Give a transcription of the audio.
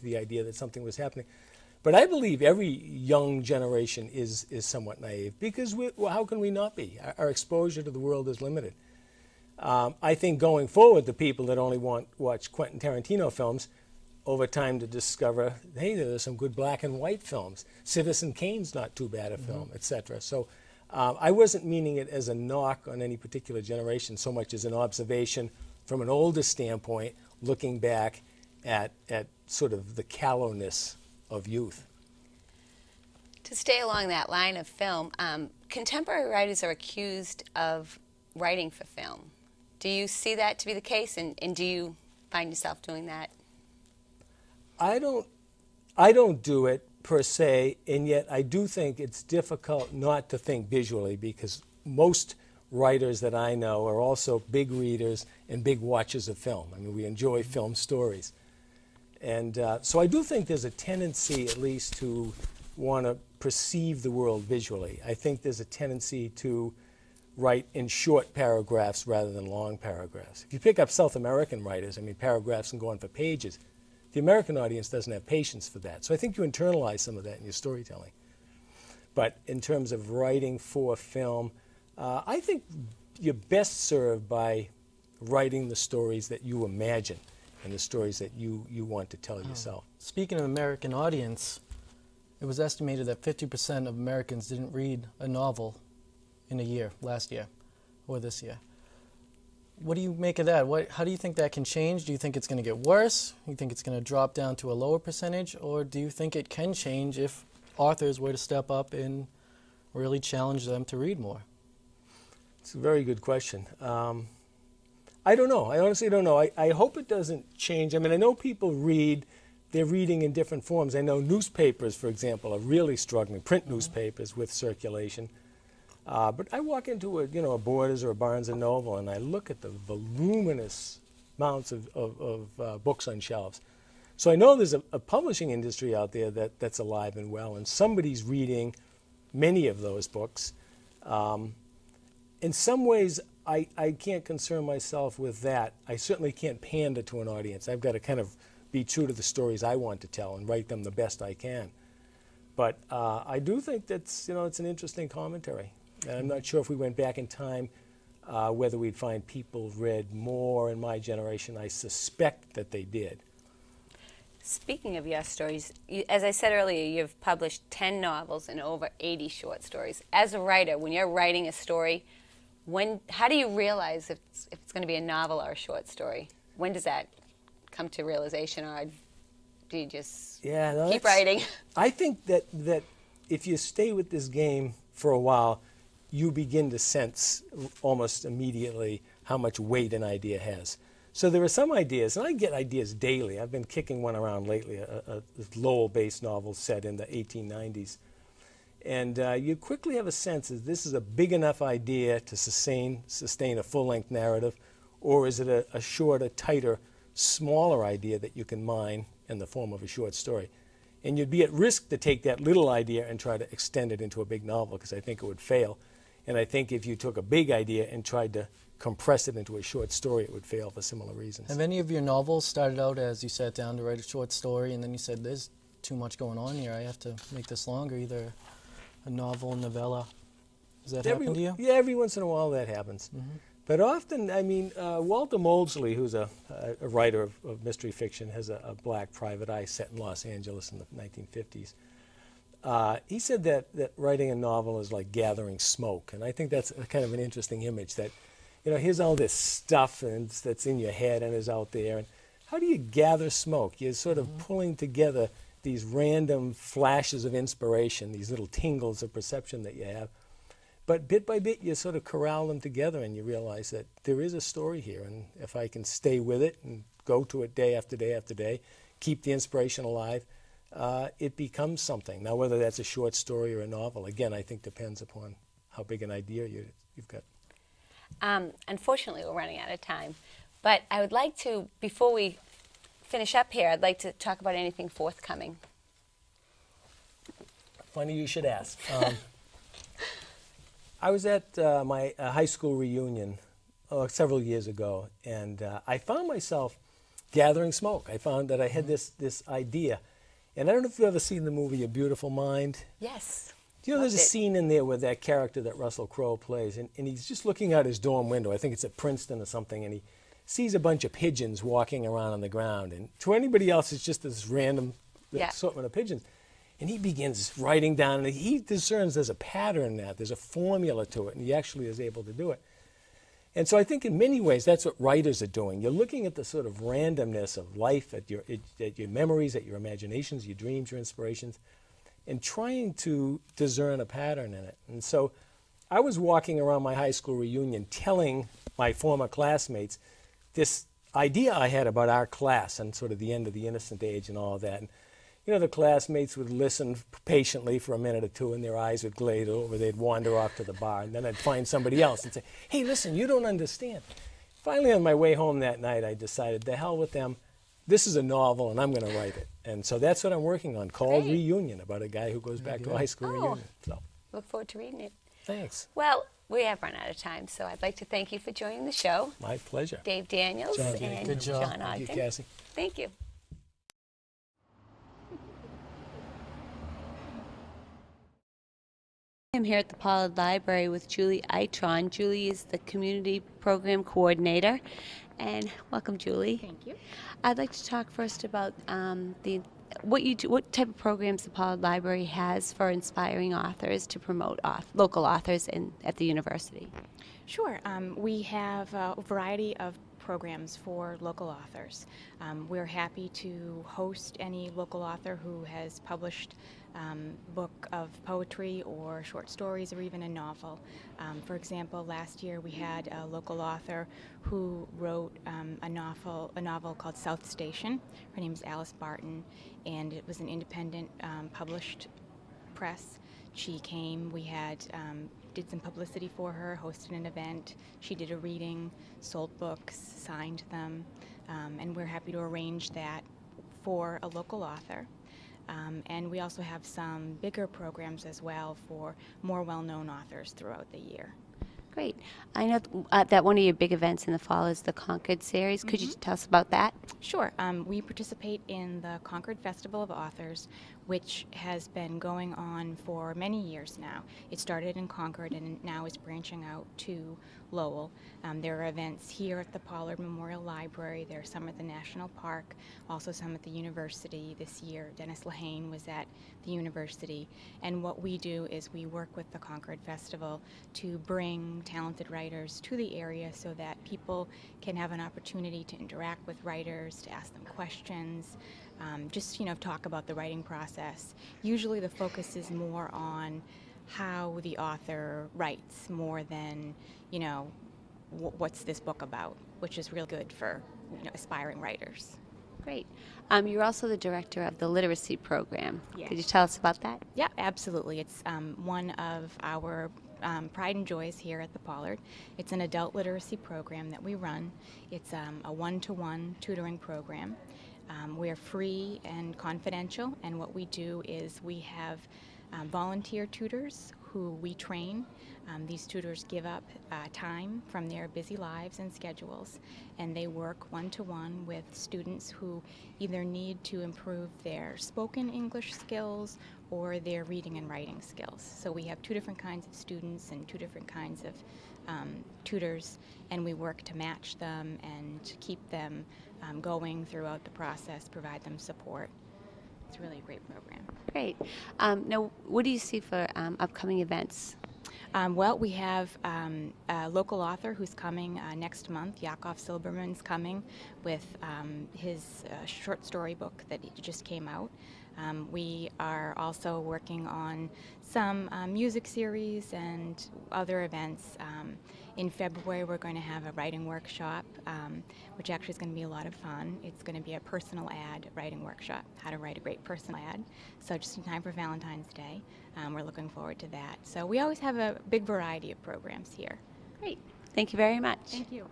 to the idea that something was happening. But I believe every young generation is somewhat naive, because how can we not be? Our exposure to the world is limited. I think going forward, the people that only watch Quentin Tarantino films over time to discover, hey, there's some good black and white films. Citizen Kane's not too bad a film, etc. So I wasn't meaning it as a knock on any particular generation so much as an observation from an older standpoint, looking back at sort of the callowness of youth. To stay along that line of film, contemporary writers are accused of writing for film. Do you see that to be the case, and do you find yourself doing that? I don't do it per se, and yet I do think it's difficult not to think visually, because most writers that I know are also big readers and big watchers of film. I mean, we enjoy film stories. And so I do think there's a tendency, at least, to want to perceive the world visually. I think there's a tendency to write in short paragraphs rather than long paragraphs. If you pick up South American writers, I mean, paragraphs can go on for pages. The American audience doesn't have patience for that. So I think you internalize some of that in your storytelling. But in terms of writing for film, I think you're best served by writing the stories that you imagine and the stories that you want to tell yourself. Speaking of American audience, it was estimated that 50% of Americans didn't read a novel in a year, last year, or this year. What do you make of that? How do you think that can change? Do you think it's going to get worse? Do you think it's going to drop down to a lower percentage? Or do you think it can change if authors were to step up and really challenge them to read more? It's a very good question. I don't know. I honestly don't know. I hope it doesn't change. I mean, I know people read. They're reading in different forms. I know newspapers, for example, are really struggling, print newspapers, with circulation. But I walk into a Borders or a Barnes & Noble, and I look at the voluminous amounts of books on shelves. So I know there's a publishing industry out there that's alive and well, and somebody's reading many of those books. In some ways, I can't concern myself with that. I certainly can't pander to an audience. I've got to kind of be true to the stories I want to tell and write them the best I can. But I do think that's, it's an interesting commentary. And I'm not sure if we went back in time whether we'd find people read more in my generation. I suspect that they did. Speaking of your stories, as I said earlier, you've published 10 novels and over 80 short stories. As a writer, when you're writing a story, how do you realize if it's going to be a novel or a short story? When does that come to realization, or do you just keep writing? I think that if you stay with this game for a while, you begin to sense almost immediately how much weight an idea has. So there are some ideas, and I get ideas daily. I've been kicking one around lately, a Lowell-based novel set in the 1890s. And you quickly have a sense that this is a big enough idea to sustain a full-length narrative, or is it a shorter, tighter, smaller idea that you can mine in the form of a short story. And you'd be at risk to take that little idea and try to extend it into a big novel, because I think it would fail. And I think if you took a big idea and tried to compress it into a short story, it would fail for similar reasons. Have any of your novels started out as you sat down to write a short story and then you said, there's too much going on here, I have to make this longer, either a novel, novella? Does that happen to you? Yeah, every once in a while that happens. Mm-hmm. But often, I mean, Walter Molesley, who's a writer of mystery fiction, has a black private eye set in Los Angeles in the 1950s. He said that writing a novel is like gathering smoke, and I think that's kind of an interesting image, that, here's all this stuff that's in your head and is out there, and how do you gather smoke? You're sort of pulling together these random flashes of inspiration, these little tingles of perception that you have. But bit by bit, you sort of corral them together, and you realize that there is a story here, and if I can stay with it and go to it day after day after day, keep the inspiration alive, it becomes something. Now, whether that's a short story or a novel, again, I think depends upon how big an idea you've got. Unfortunately, we're running out of time, but I would like to, before we finish up here, I'd like to talk about anything forthcoming. Funny you should ask. I was at my high school reunion several years ago, and I found myself gathering smoke. I found that I had this idea. And I don't know if you've ever seen the movie A Beautiful Mind. Yes. Do you know there's a Loved it. scene in there with that character that Russell Crowe plays, and he's just looking out his dorm window. I think it's at Princeton or something, and he sees a bunch of pigeons walking around on the ground. And to anybody else, it's just this random Yeah. assortment of pigeons. And he begins writing down, and he discerns there's a pattern in that. There's a formula to it, and he actually is able to do it. And so I think in many ways that's what writers are doing. You're looking at the sort of randomness of life, at your memories, at your imaginations, your dreams, your inspirations, and trying to discern a pattern in it. And so I was walking around my high school reunion telling my former classmates this idea I had about our class and sort of the end of the innocent age and all of that. And, you know, the classmates would listen patiently for a minute or two, and their eyes would glaze over. They'd wander off to the bar, and then I'd find somebody else and say, hey, listen, you don't understand. Finally, on my way home that night, I decided, the hell with them. This is a novel, and I'm going to write it. And so that's what I'm working on, called Great. Reunion, about a guy who goes back to a high school Oh. reunion. So, Look forward to reading it. thanks. Well, we have run out of time, so I'd like to thank you for joining the show. My pleasure. Dave Daniels John, and good job. John Thank you, Ogden. Cassie. Thank you. I'm here at the Pollard Library with Julie Itron. Julie is the Community Program Coordinator. And welcome, Julie. Thank you. I'd like to talk first about what type of programs the Pollard Library has for inspiring authors to promote local authors at the university. Sure. We have a variety of programs for local authors. We're happy to host any local author who has published book of poetry or short stories or even a novel. For example, last year we had a local author who wrote a novel called South Station. Her name is Alice Barton, and it was an independent published press. She came, we had did some publicity for her, hosted an event. She did a reading, sold books, signed them, and we're happy to arrange that for a local author. And we also have some bigger programs as well for more well-known authors throughout the year. Great. I know that one of your big events in the fall is the Concord series. Could you tell us about that? Sure. We participate in the Concord Festival of Authors, which has been going on for many years now. It started in Concord and now is branching out to Lowell. There are events here at the Pollard Memorial Library. There are some at the National Park, also some at the university this year. Dennis Lehane was at the university. And what we do is we work with the Concord Festival to bring talented writers to the area so that people can have an opportunity to interact with writers, to ask them questions, just talk about the writing process. Usually the focus is more on how the author writes more than what's this book about, which is real good for aspiring writers. Great. You're also the director of the literacy program. Yes. Could you tell us about that? Yeah, absolutely. It's one of our pride and joys here at the Pollard. It's an adult literacy program that we run. It's a one-to-one tutoring program. We're free and confidential, and what we do is we have volunteer tutors who we train. These tutors give up time from their busy lives and schedules, and they work one-to-one with students who either need to improve their spoken English skills or their reading and writing skills. So we have two different kinds of students and two different kinds of tutors, and we work to match them and keep them going throughout the process, provide them support. It's really a great program. Great. Now, what do you see for upcoming events? Well, we have a local author who's coming next month. Yakov Silberman's coming with his short story book that just came out. We are also working on some music series and other events. In February, we're going to have a writing workshop, which actually is going to be a lot of fun. It's going to be a personal ad writing workshop, how to write a great personal ad. So just in time for Valentine's Day, we're looking forward to that. So we always have a big variety of programs here. Great. Thank you very much. Thank you.